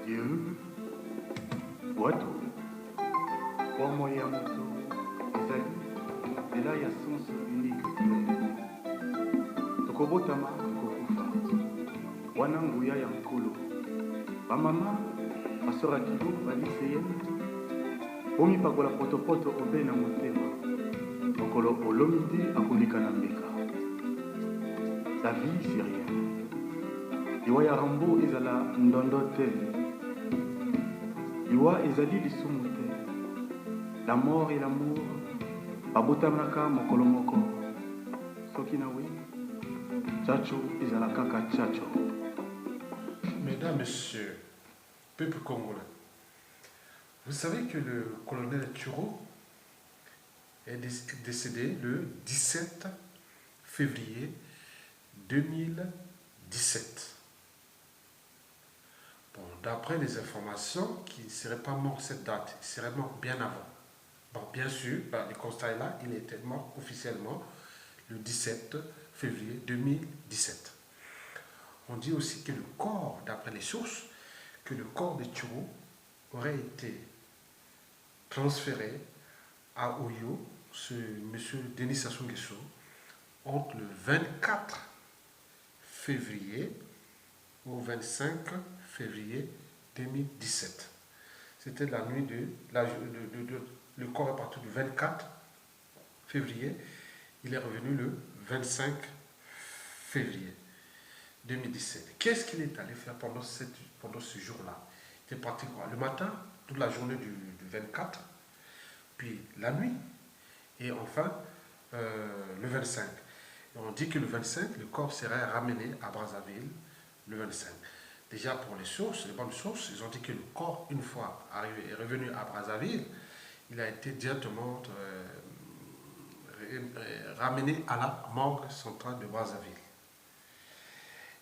Dieu, watu kwa moya moto ezali nzela ya sens unique clair tokobotama tokokufa wana nguya ya nkolo bamama basora kilo baliseyene bomipakola potopoto obe na motema mokolo olomi te akoleka na mbeka la vie c'est rien liwa ya rambo ezala ndondo te liwa ezali lisumu te la mort et l'amour babotamaka mokolo moko soki na we tchacho ezala kaka tchacho. Mesdames, Messieurs, peuple congolais, vous savez que le colonel Turo est décédé le 17 février 2017. Bon, d'après les informations, qu'il ne serait pas mort cette date, il serait mort bien avant. Bon, bien sûr, le constat est là, il était mort officiellement le 17 février 2017. On dit aussi que le corps, d'après les sources, que le corps de Turo aurait été transféré à Oyo, ce monsieur Denis Sassou Nguesso, entre le 24 février au 25 février 2017. C'était la nuit le corps est parti du 24 février, il est revenu le 25 février 2017. Qu'est-ce qu'il est allé faire pendant ce jour-là? Il était parti quoi? Le matin, toute la journée du 24, puis la nuit, et enfin le 25. Et on dit que le 25, le corps serait ramené à Brazzaville le 25. Déjà pour les sources, les bonnes sources, ils ont dit que le corps, une fois arrivé et revenu à Brazzaville, il a été directement ramené à la morgue centrale de Brazzaville.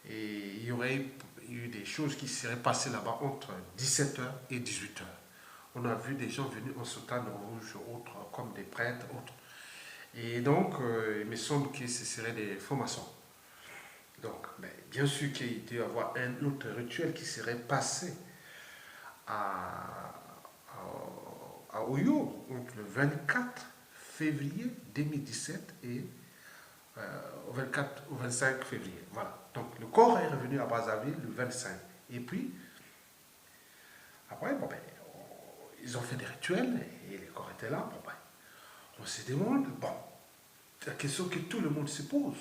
Et il y aurait eu des choses qui seraient passées là-bas entre 17h et 18h. On a vu des gens venus en soutane rouge, autres comme des prêtres, autres. Et donc, il me semble que ce seraient des francs-maçons. Donc, bien sûr qu'il doit y avoir un autre rituel qui serait passé à Oyo entre le 24 février 2017 et au 25 février. Voilà. Donc, le corps est revenu à Brazzaville le 25. Et puis, après, ils ont fait des rituels et le corps était là. On se demande, la question que tout le monde se pose,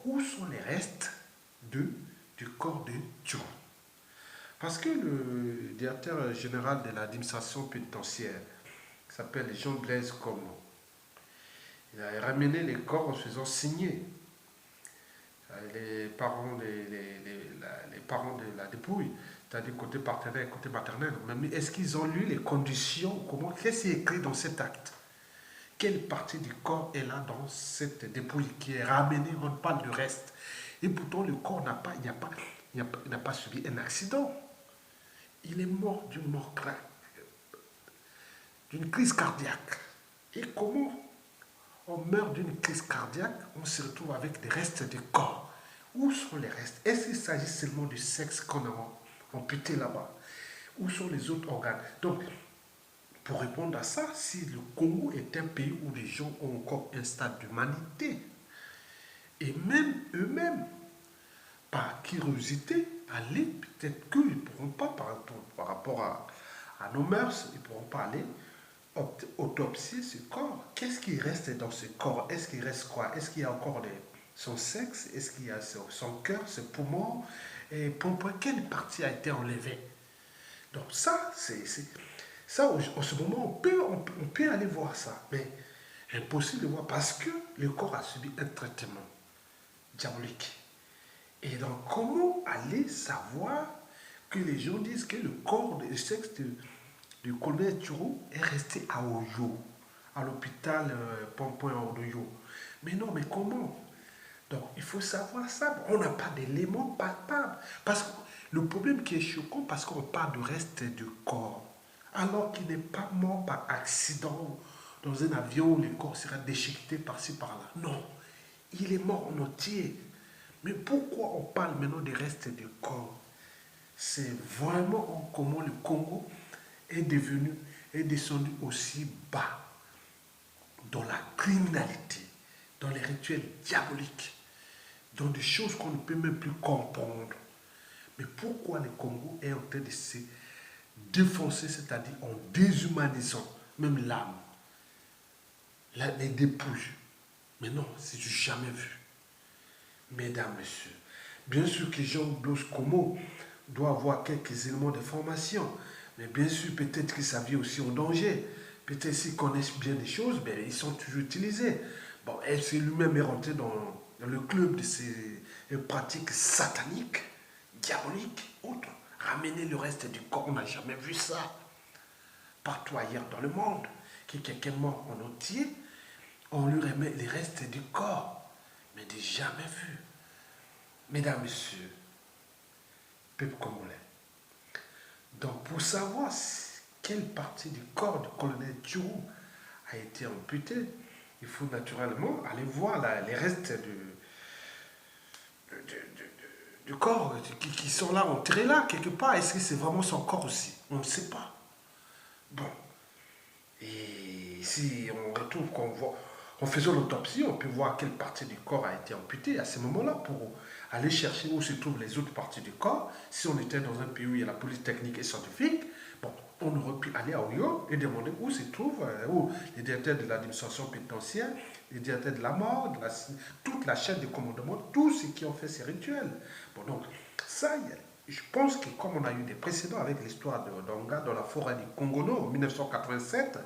où sont les restes du corps de Turo? Parce que le directeur général de l'administration pénitentiaire, qui s'appelle Jean-Blaise Como, il a ramené les corps en faisant signer les parents de la dépouille, c'est-à-dire côté partenaire et côté maternel. Mais est-ce qu'ils ont lu les conditions? Qu'est-ce qui est écrit dans cet acte? Quelle partie du corps est là dans cette dépouille qui est ramenée? On parle du reste. Et pourtant, le corps n'a pas subi un accident. Il est mort d'une crise cardiaque. Et comment on meurt d'une crise cardiaque, on se retrouve avec des restes du corps? Où sont les restes? Est-ce qu'il s'agit seulement du sexe qu'on a amputé là-bas? Où sont les autres organes? Donc, pour répondre à ça, si le Congo est un pays où les gens ont encore un stade d'humanité, et même eux-mêmes, par curiosité, aller, peut-être qu'ils ne pourront pas, par rapport à nos mœurs, ils ne pourront pas aller autopsier ce corps. Qu'est-ce qui reste dans ce corps? Est-ce qu'il reste quoi? Est-ce qu'il y a encore son sexe? Est-ce qu'il y a son cœur, ses poumons? Et pour quelle partie a été enlevée? Donc ça, ça, en ce moment, on peut aller voir ça, mais impossible de voir parce que le corps a subi un traitement diabolique. Et donc, comment aller savoir que les gens disent que le corps, le sexe du colonel Turo est resté à Oyo, à l'hôpital Pont-Point à Oyo? Mais non, mais comment? Donc, il faut savoir ça. On n'a pas d'éléments palpables. Parce que le problème qui est choquant, parce qu'on parle du reste du corps, alors qu'il n'est pas mort par accident dans un avion où le corps sera déchiqueté par-ci par-là. Non, il est mort en entier. Mais pourquoi on parle maintenant des restes du corps? C'est vraiment comment le Congo est descendu aussi bas dans la criminalité, dans les rituels diaboliques, dans des choses qu'on ne peut même plus comprendre. Mais pourquoi le Congo est en train de se défoncer, c'est-à-dire en déshumanisant même l'âme, les dépouilles? Mais non, c'est du jamais vu. Mesdames, messieurs, bien sûr que Jean-Blaise Como doit avoir quelques éléments de formation, mais bien sûr, peut-être que sa vie est aussi en danger. Peut-être s'ils connaissent bien des choses, ben, ils sont toujours utilisés. Bon, elle s'est lui-même est rentré dans le club de ces pratiques sataniques, diaboliques, autres. Ramener le reste du corps, on n'a jamais vu ça. Partout ailleurs dans le monde, que quelqu'un mort en entier, on lui remet les restes du corps, mais de jamais vu. Mesdames, messieurs, peuple congolais, donc pour savoir quelle partie du corps du colonel Tchirou a été amputée, il faut naturellement aller voir les restes du corps qui sont là, enterrés là, quelque part. Est-ce que c'est vraiment son corps aussi? On ne sait pas. Bon. Et si on retrouve qu'on voit, en faisant l'autopsie, on peut voir quelle partie du corps a été amputée à ce moment-là pour aller chercher où se trouvent les autres parties du corps. Si on était dans un pays où il y a la police technique et scientifique, bon, on aurait pu aller à Oyo et demander où se trouvent où les directeurs de l'administration pénitentiaire, les directeurs de la mort, toute la chaîne de commandement, tous ceux qui ont fait ces rituels. Bon, donc, ça, je pense que comme on a eu des précédents avec l'histoire d'Onga dans la forêt du Congono en 1987,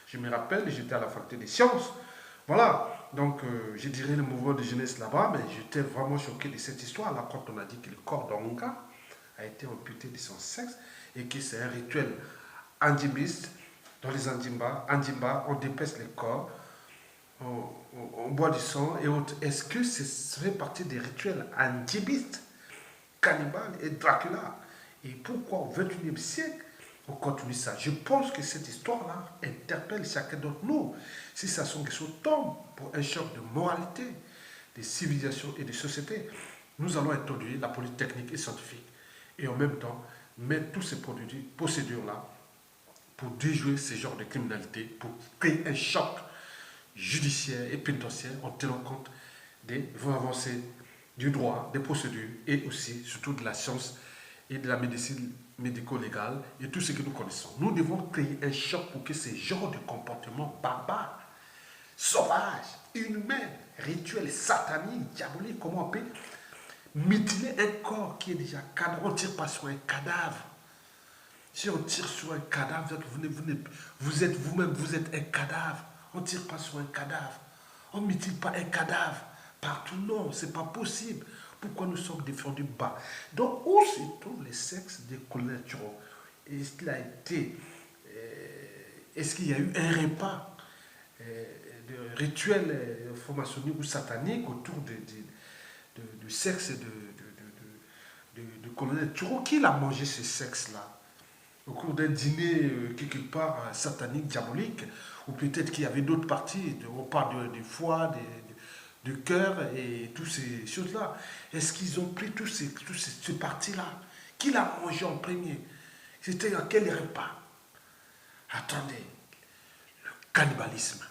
je me rappelle, j'étais à la faculté des sciences. Voilà, donc je dirais le mouvement de jeunesse là-bas, mais j'étais vraiment choqué de cette histoire-là quand on a dit que le corps d'Onga a été amputé de son sexe et que c'est un rituel andimiste. Dans les andimba, on dépèce les corps, on boit du sang et autres. Est-ce que ça fait partie des rituels andimistes, cannibales et Dracula? Et pourquoi au XXIe siècle on continue ça? Je pense que cette histoire-là interpelle chacun d'entre nous. Si ça sont quelque chose tombe pour un choc de moralité, de civilisation et de société, nous allons introduire la police technique et scientifique et en même temps mettre tous ces procédures-là pour déjouer ce genre de criminalité, pour créer un choc judiciaire et pénitentiaire en tenant compte des avancées du droit, des procédures et aussi surtout de la science et de la médecine médico-légale et tout ce que nous connaissons. Nous devons créer un choc pour que ces genres de comportements barbares, sauvages, inhumains, rituels sataniques, diaboliques, comment on peut mutiler un corps qui est déjà cadavre. On ne tire pas sur un cadavre. Si on tire sur un cadavre, vous êtes vous-même, vous êtes un cadavre. On ne tire pas sur un cadavre. On ne mutile pas un cadavre. Partout, non, ce n'est pas possible. Pourquoi nous sommes défendus bas? Donc, où se trouvent les sexes des colonels Tchirou? Est-ce qu'il a été... est-ce qu'il y a eu un repas de rituels formationniques ou sataniques autour du sexe de colonel Tchirou? Qui l'a mangé ce sexe-là? Au cours d'un dîner quelque part satanique, diabolique, ou peut-être qu'il y avait d'autres parties, on parle du foie, du cœur et toutes ces choses-là. Est-ce qu'ils ont pris toutes ces parties-là? Qui l'a mangé en premier? C'était à quel repas? Attendez, le cannibalisme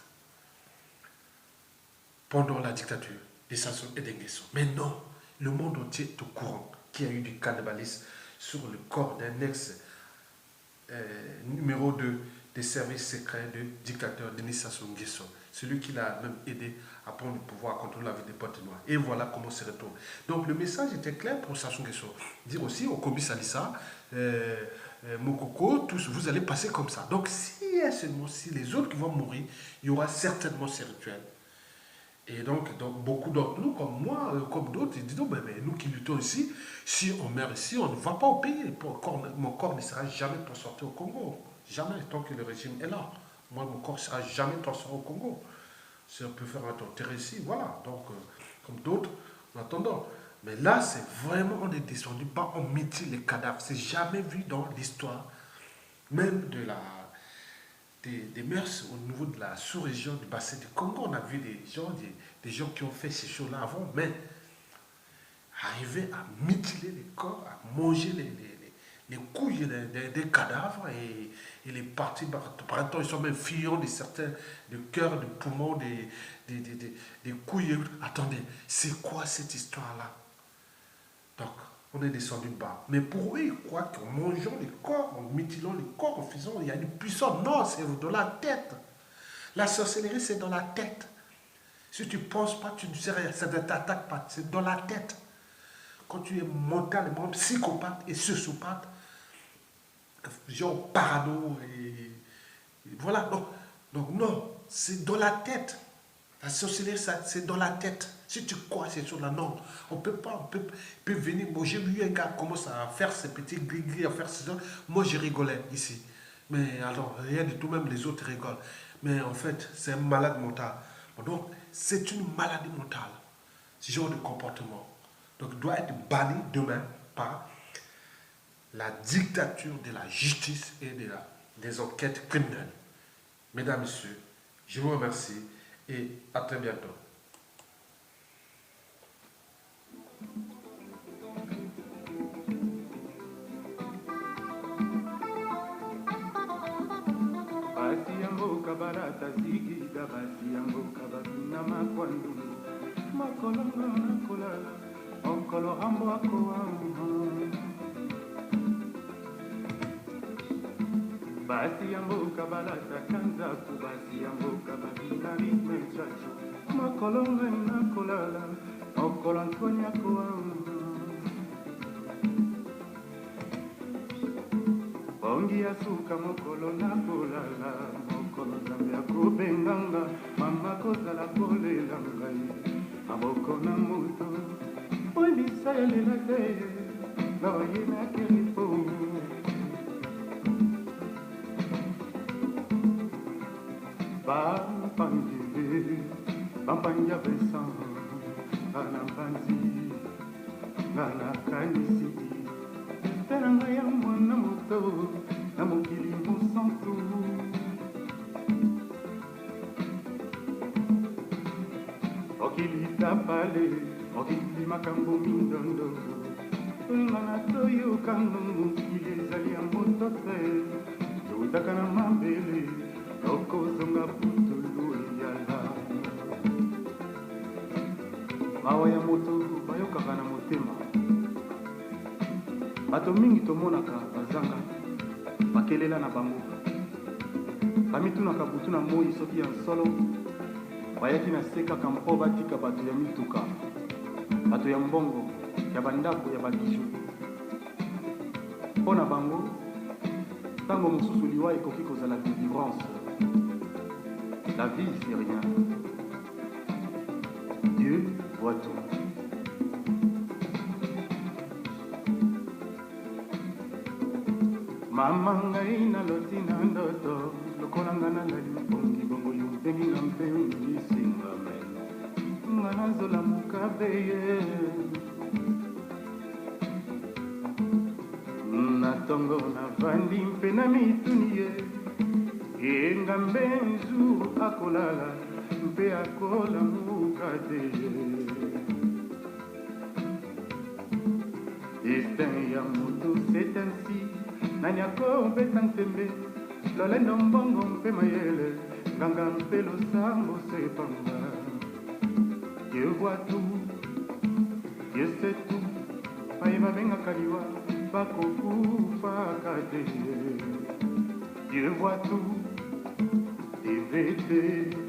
pendant la dictature des Sassou et des Nguesso. Mais non, le monde entier est au courant qu'il y a eu du cannibalisme sur le corps d'un ex numéro 2 des services secrets du dictateur Denis Sassou Nguesso, celui qui l'a même aidé à prendre le pouvoir contre la vie des potes noirs. Et voilà comment se retourne. Donc le message était clair pour Sassou Nguesso. Dire aussi au Kobi Salissa, Mokoko, tous, vous allez passer comme ça. Donc si les autres qui vont mourir, il y aura certainement ces rituels. Et donc beaucoup d'entre nous, comme moi, comme d'autres, ils disent, non, mais nous qui luttons ici, si on meurt ici, on ne va pas au pays. Mon corps ne sera jamais transporté au Congo. Jamais, tant que le régime est là. Moi, mon corps ne sera jamais transféré au Congo. Si on peut faire un enterré ici, voilà. Donc, comme d'autres, en attendant. Mais là, c'est vraiment, on est descendu bas, on mutile les cadavres. C'est jamais vu dans l'histoire, même des mœurs au niveau de la sous-région du bassin du Congo. On a vu des gens qui ont fait ces choses-là avant, mais arriver à mutiler les corps, à manger les couilles des cadavres et les parties, par exemple, ils sont même fuyants de certains, de cœur, de poumons, des couilles. Attendez, c'est quoi cette histoire-là? Donc, on est descendu bas. Mais pour eux, ils croient qu'en mangeant les corps, en mutilant les corps, en faisant, il y a une puissance. Non, c'est dans la tête. La sorcellerie, c'est dans la tête. Si tu ne penses pas, tu ne sais rien. Ça ne t'attaque pas. C'est dans la tête. Quand tu es mentalement psychopathe et sociopathe, genre parano, et voilà. Donc non, c'est dans la tête. La sorcellerie, c'est dans la tête. Si tu crois, c'est sur la norme. On peut venir. Moi, j'ai vu un gars commencer à faire ses petits gris-gris, à faire ça. Moi, je rigolais ici. Mais alors, rien du tout, même les autres rigolent. Mais en fait, c'est un malade mental. Donc, c'est une maladie mentale, ce genre de comportement. Donc, il doit être banni demain par la dictature de la justice et des enquêtes criminelles. Mesdames, Messieurs, je vous remercie et à très bientôt. Basi ya mboka balata zigida, basi ya mboka babina makwandu, makolonga nakolala, onkolo hambo akoama. Basi ya mboka balata kanzaku, basi ya mboka babina ritme chacho, makolonga nakolala, onkolo Antoine akoama. Bongi ya suka mokolo na kolala, mokolo Nzambe akobenganga, mama kozala kolela ngai, maboko na moto, oyebisa elela te, nga oyebaki lipongo. Bampangi ya Vincent, nga na mpanzi, nga na kanisi, tena ngai ya mwana moto, na mokili mosantu. Mokili tapale, mokili makambo mindondo, nga na toyokano mokili ezali ya moto te, toutaka na mabele, okozonga putulu eyala. Mawa ya moto bayokaka na motema. Bato mingi tomonaka bazanga bakelela na bango. Bamitunaka butu na moi soki ya solo, bayaki na se kaka mpo batika bato ya mituka, bato ya mbongo, ya bandako, ya babiju. Mpo na bango, ntango mosusu liwa ekoki kozala délivrance. La vie, c'est rien. Dieu voit tout. Mama ngai na loti na ndoto, lokola nga na ngali mbongi bongo yumpengi na mpengi singa meno. Nga nazola mukabeye. Na tongo na vandi mpe na mituni ye. Enga mbenzu akolala mpe akola mukadeye. Destin ya moto c'est ainsi. Nani akobeta ntembe, lolendo mbongo mpe mayele, nganga mpe losambo sepamba. Dieu voit tout, Dieu sait tout, paiva bengaka liwa, bakokufaka te. Dieu voit tout, TVT.